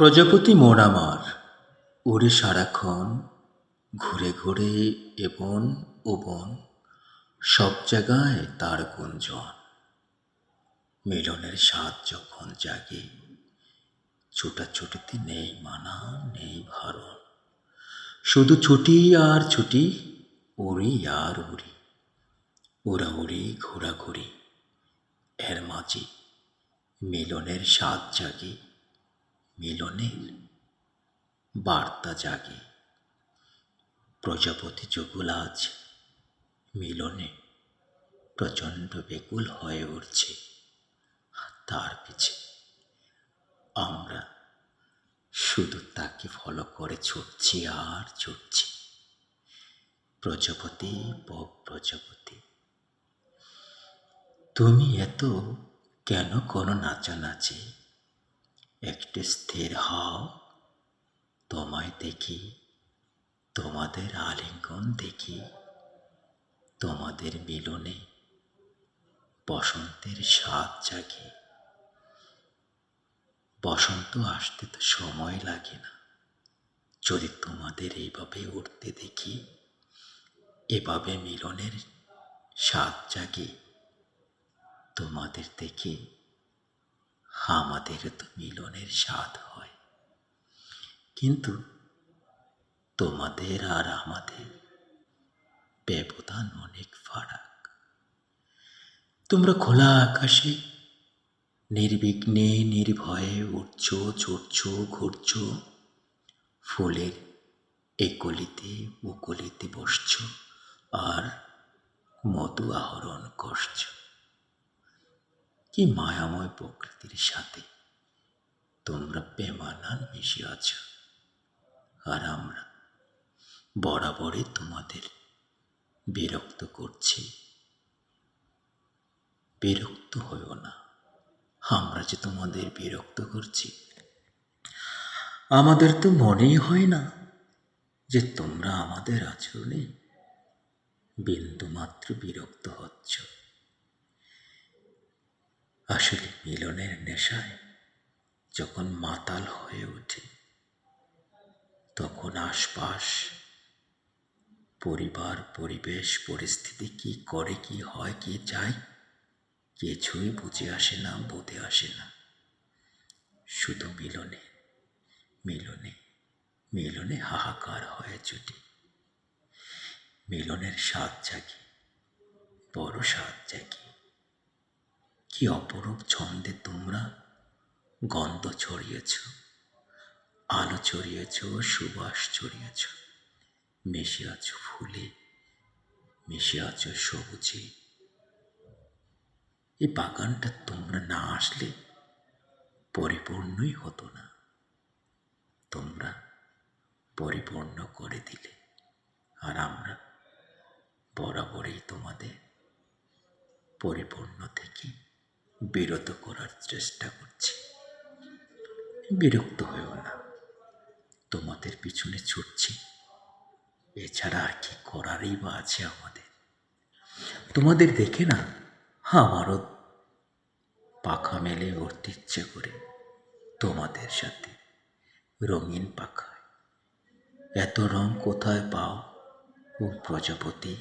প্রজাপতি মন আমার ওরে সারাক্ষণ ঘুরে ঘুরে এবন ও বন, সব জায়গায় তার গুঞ্জন। মিলনের স্বাদ যখন জাগে, ছোটাছুটিতে নেই মানা নেই ভারণ, শুধু ছুটি আর ছুটি, উড়ি আর উড়ি, উড়াউড়ি ঘোরাঘুরি। এর মাঝে মিলনের স্বাদ জাগে, মিলনের বার্তা জাগে। প্রজাপতি যুগল আজ মিলনে প্রচণ্ড বেকুল হয়ে উঠছে। তার পিছে আমরা শুধু তাকে ফলো করে ছুটছি আর ছুটছি। প্রজাপতি প্রজাপতি, তুমি এত কেন কোনো নাচানাচি? একটু স্থির হও, তোমায় দেখি, তোমাদের আলিঙ্গন দেখি। তোমাদের মিলনে বসন্তের স্বাদ জাগে। বসন্ত আসতে তো সময় লাগে না, যদি তোমাদের এইভাবে উঠতে দেখি। এভাবে মিলনের স্বাদ জাগে। তোমাদের দেখে আমাদের তো মিলনের স্বাদ হয়, কিন্তু তোমাদের আর আমাদের ব্যবধান অনেক ফারাক। তোমরা খোলা আকাশে নির্বিঘ্নে নির্ভয়ে উঠছো, ছুটছো, ঘুরছো, ফুলের একলিতে মুকলিতে বসছো আর মধু আহরণ করছো। কি মায়াময় প্রকৃতির সাথে তোমরা বেমানান মিশে আছো, আর আমরা বরাবরই তোমাদের বিরক্ত করছি। বিরক্ত হইও না, আমরা যে তোমাদের বিরক্ত করছি। আমাদের তো মনেই হয় না যে তোমরা আমাদের আচরণে বিন্দুমাত্র বিরক্ত হচ্ছ। আসলে মিলনের নেশায় যখন মাতাল হয়ে ওঠে, তখন আশপাশ পরিবার পরিবেশ পরিস্থিতি কি করে, কি হয়, কি যায়, কিছুই বুঝে আসে না, বোধে আসে না। শুধু মিলনে মিলনে মিলনে হাহাকার হয়ে ছুটি। মিলনের স্বাদ জাগে, বড় স্বাদ জাগে। কি অপরূপ ছন্দে তোমরা গন্ধ ছড়িয়েছ, আলো ছড়িয়েছ, সুবাস ছড়িয়েছ। মিশে আছো ফুলে, মিশে আছো সবুজে। এই বাগানটা তোমরা না আসলে পরিপূর্ণই হতো না। তোমরা পরিপূর্ণ করে দিলে, আর আমরা বরাবরই তোমাদের পরিপূর্ণ থেকে বিরত করার চেষ্টা করছি। বিরক্ত হয়েও না, তোমাদের পিছনে ছুটছি, এছাড়া আর কি করারই বা আছে আমাদের। তোমাদের দেখে না আমারও পাখা মেলে উঠতে ইচ্ছে করে তোমাদের সাথে, রঙিন পাখায়। এত রং কোথায় পাও ও প্রজাপতি?